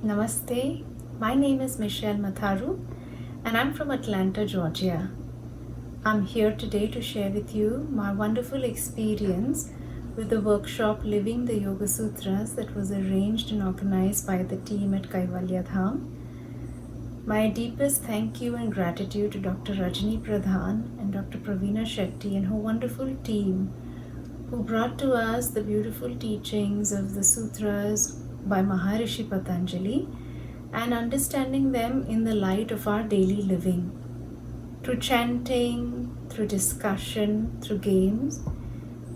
Namaste, my name is Mitchelle and I'm from Atlanta, Georgia. I'm here today to share with you my wonderful experience with the workshop Living the Yogasutras that was arranged and organized by the team at Kaivalyadhama. My deepest thank you and gratitude to Dr. Rajni Pradhan and Dr. Praveena Shetty and her wonderful team who brought to us the beautiful teachings of the sutras by Maharishi Patanjali and understanding them in the light of our daily living. Through chanting, through discussion, through games,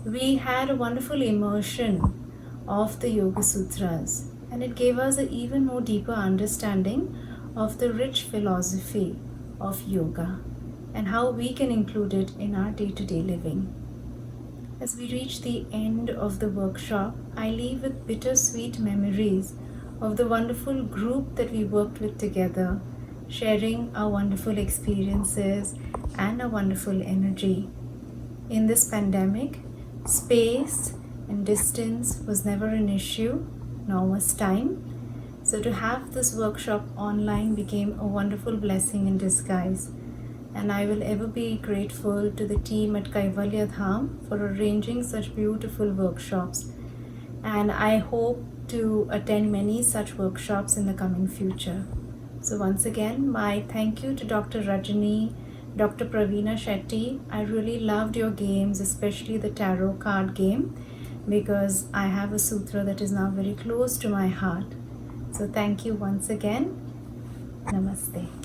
we had a wonderful immersion of the Yoga Sutras, and it gave us an even more deeper understanding of the rich philosophy of yoga and how we can include it in our day-to-day living. As we reach the end of the workshop, I leave with bittersweet memories of the wonderful group that we worked with together, sharing our wonderful experiences and our wonderful energy. In this pandemic, space and distance was never an issue, nor was time. So to have this workshop online became a wonderful blessing in disguise. And I will ever be grateful to the team at Kaivalyadhama for arranging such beautiful workshops. And I hope to attend many such workshops in the coming future. So once again, my thank you to Dr. Rajni, Dr. Praveena Shetty. I really loved your games, especially the tarot card game, because I have a sutra that is now very close to my heart. So thank you once again. Namaste.